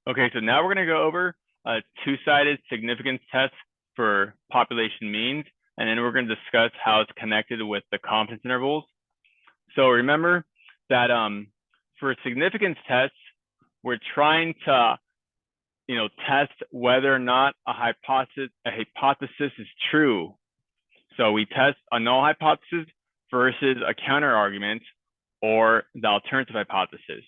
Okay, so now we're going to go over a two-sided significance test for population means, and then we're going to discuss how it's connected with the confidence intervals. So remember that for significance tests, we're trying to test whether or not a hypothesis is true. So we test a null hypothesis versus a counter argument or the alternative hypothesis.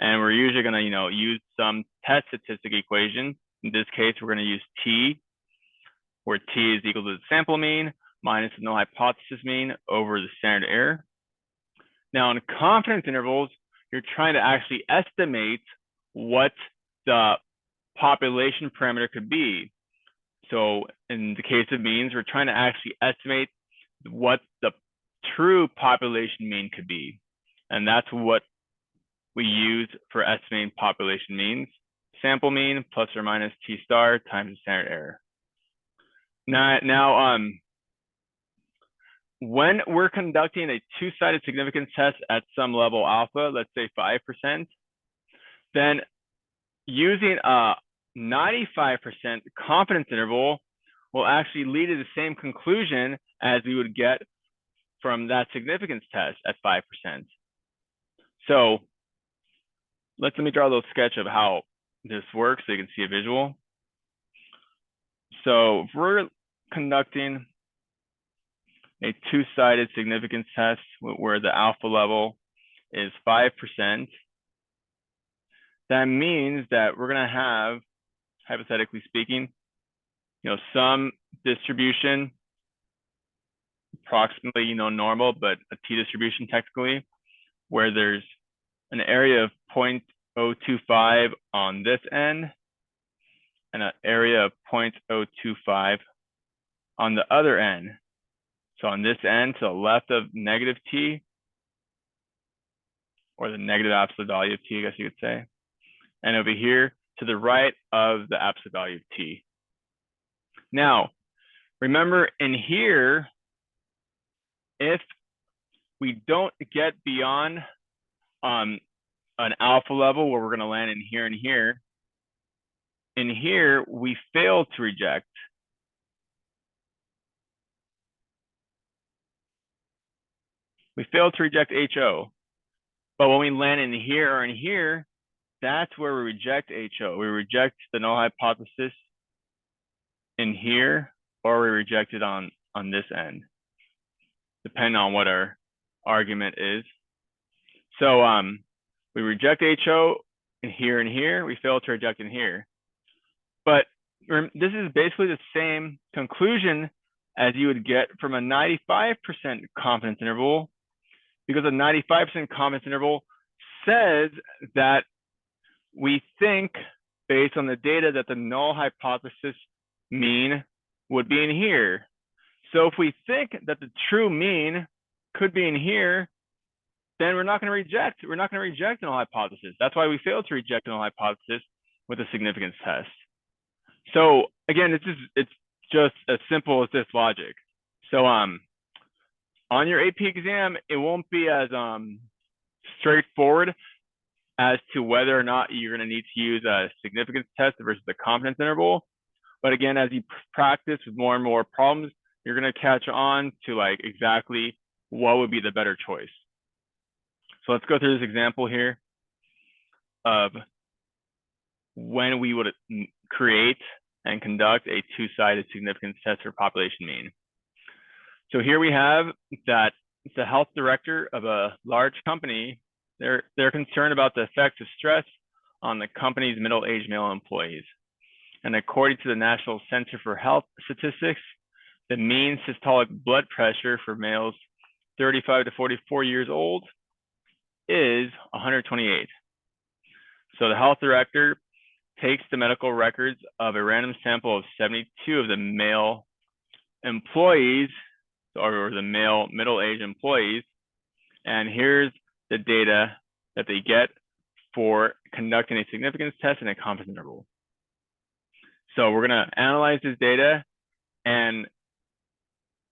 And we're usually going to use some test statistic equation. In this case, we're going to use T, where T is equal to the sample mean minus the null hypothesis mean over the standard error. Now, in confidence intervals, you're trying to actually estimate what the population parameter could be. So in the case of means, we're trying to actually estimate what the true population mean could be. And that's what we use for estimating population means. Sample mean plus or minus T star times the standard error. Now, when we're conducting a two-sided significance test at some level alpha, let's say 5%, then using a 95% confidence interval will actually lead to the same conclusion as we would get from that significance test at 5%. So let me draw a little sketch of how this works so you can see a visual. So if we're conducting a two-sided significance test where the alpha level is 5%, that means that we're going to have, hypothetically speaking, some distribution, approximately, normal, but a t-distribution technically, where there's an area of 0.025 on this end and an area of 0.025 on the other end. So on this end, to the left of negative t, or the negative absolute value of t, I guess you could say, and over here to the right of the absolute value of t. Now, remember in here, if we don't get beyond an alpha level where we're going to land in here, in here, we fail to reject. We fail to reject HO. But when we land in here or in here, that's where we reject HO. We reject the null hypothesis in here, or we reject it on this end, depending on what our argument is. So we reject HO in here, we fail to reject in here. But this is basically the same conclusion as you would get from a 95% confidence interval, because a 95% confidence interval says that we think, based on the data, that the null hypothesis mean would be in here. So if we think that the true mean could be in here, then we're not going to reject the null hypothesis. That's why we fail to reject the null hypothesis with a significance test. So again, it's just as simple as this logic. So on your AP exam, it won't be as straightforward as to whether or not you're going to need to use a significance test versus the confidence interval. But again, as you practice with more and more problems, you're going to catch on to like exactly what would be the better choice. So let's go through this example here of when we would create and conduct a two-sided significance test for population mean. So here we have that the health director of a large company, they're concerned about the effects of stress on the company's middle-aged male employees. And according to the National Center for Health Statistics, the mean systolic blood pressure for males 35 to 44 years old is 128. So the health director takes the medical records of a random sample of 72 of the male employees, or the male middle-aged employees, and here's the data that they get for conducting a significance test in a confidence interval. So we're going to analyze this data and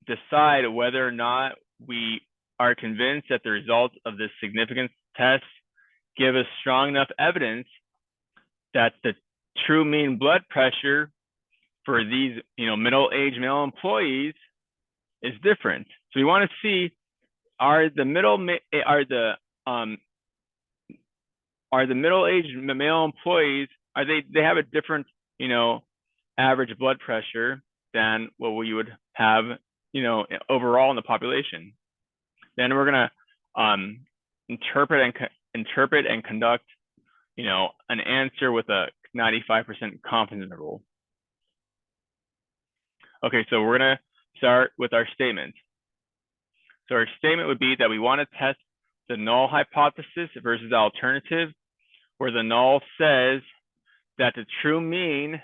decide whether or not we are convinced that the results of this significance test give us strong enough evidence that the true mean blood pressure for these, middle-aged male employees is different. So we want to see, are the middle-aged male employees, they have a different, average blood pressure than what we would have, overall in the population. Then we're gonna interpret and conduct, an answer with a 95% confidence interval. Okay, so we're gonna start with our statement. So our statement would be that we want to test the null hypothesis versus the alternative, where the null says that the true mean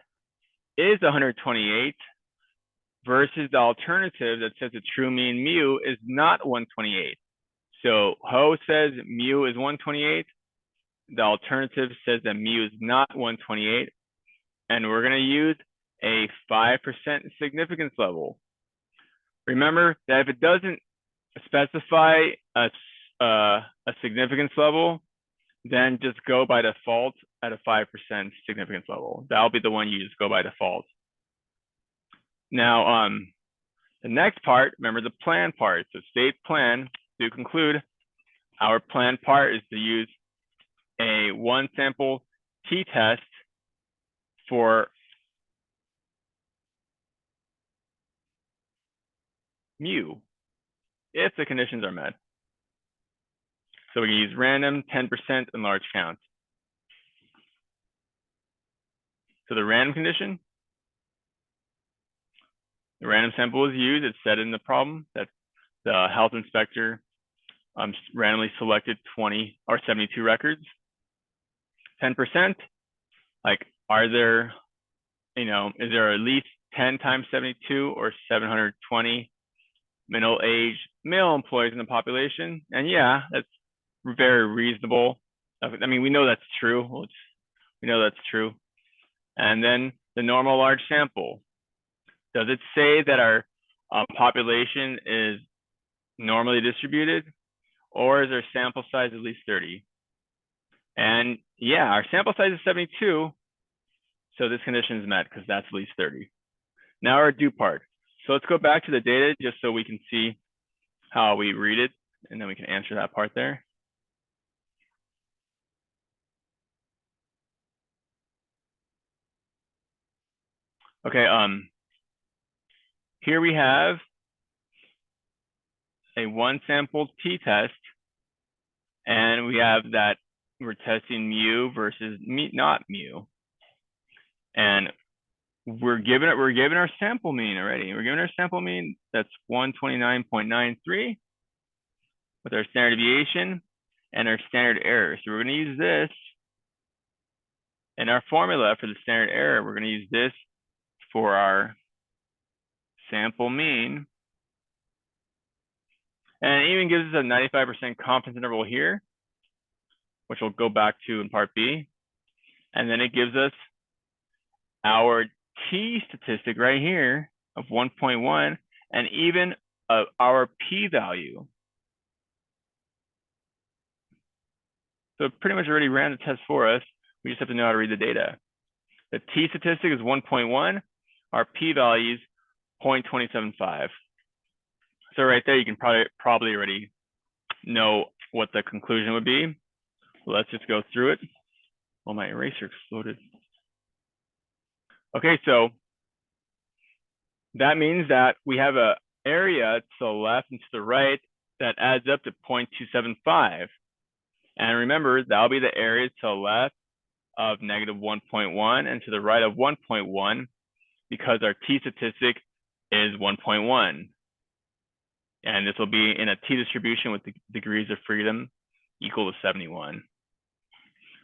is 128 versus the alternative that says the true mean mu is not 128. So Ho says mu is 128. The alternative says that mu is not 128. And we're going to use a 5% significance level. Remember that if it doesn't specify a significance level, then just go by default at a 5% significance level. That'll be the one you just go by default. Now, the next part, remember the plan part. So state plan. To conclude, our plan part is to use a one sample t-test for mu if the conditions are met. So we can use random, 10%, and large count. So the random condition, the random sample is used. It's set in the problem that the health inspector randomly selected 20 or 72 records. 10%, like, are there, is there at least 10 times 72 or 720 middle-aged male employees in the population? And yeah, that's very reasonable. I mean, we know that's true. We know that's true. And then the normal large sample. Does it say that our population is normally distributed, or is our sample size at least 30? And yeah, our sample size is 72, so this condition is met because that's at least 30. Now our do part. So let's go back to the data just so we can see how we read it, and then we can answer that part there. Okay, here we have a one sample t-test, and we have that we're testing mu versus not mu. And we're given our sample mean already. We're given our sample mean, that's 129.93 with our standard deviation and our standard error. So we're going to use this in our formula for the standard error. We're going to use this for our sample mean. And it even gives us a 95% confidence interval here, which we'll go back to in part B. And then it gives us our t statistic right here of 1.1 and even our p-value. So it pretty much already ran the test for us. We just have to know how to read the data. The t statistic is 1.1. Our p-value is 0.275. So right there, you can probably already know what the conclusion would be. Let's just go through it. Oh, my eraser exploded. Okay, so that means that we have an area to the left and to the right that adds up to 0.275. And remember, that'll be the area to the left of negative 1.1 and to the right of 1.1 because our t statistic is 1.1. And this will be in a t distribution with the degrees of freedom equal to 71.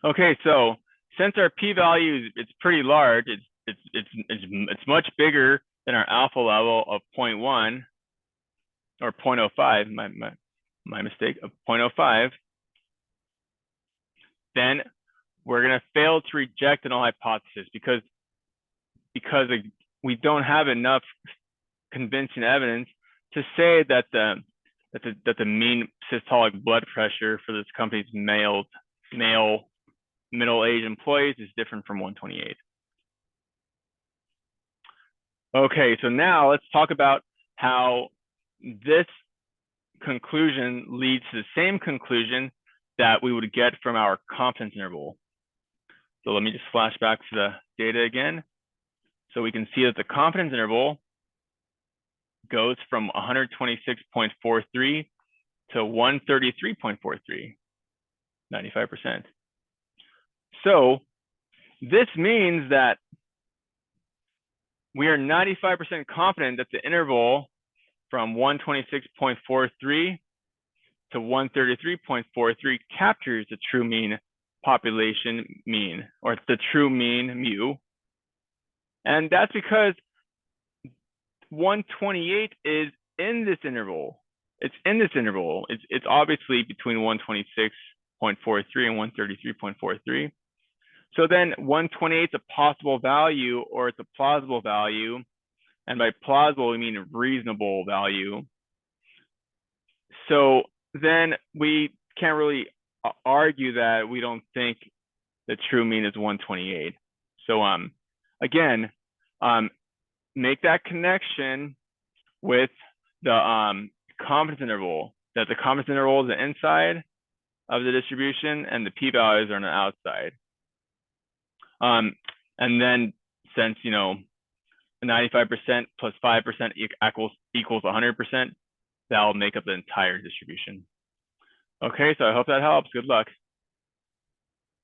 Okay, so since our p-value is pretty large, it's much bigger than our alpha level of 0.1 or 0.05, my mistake, of 0.05, then we're going to fail to reject the null hypothesis because we don't have enough convincing evidence to say that the mean systolic blood pressure for this company's male middle-aged employees is different from 128. Okay, so now let's talk about how this conclusion leads to the same conclusion that we would get from our confidence interval. So let me just flash back to the data again. So we can see that the confidence interval goes from 126.43 to 133.43, 95%. So this means that we are 95% confident that the interval from 126.43 to 133.43 captures the true mean population mean, or the true mean mu. And that's because 128 is in this interval. It's in this interval. It's obviously between 126.43 and 133.43. So then 128 is a possible value, or it's a plausible value. And by plausible, we mean a reasonable value. So then we can't really argue that we don't think the true mean is 128. So again, make that connection with the confidence interval, that the confidence interval is the inside of the distribution and the p-values are on the outside. And then since, 95% plus 5% equals 100%, that'll make up the entire distribution. Okay, so I hope that helps. Good luck.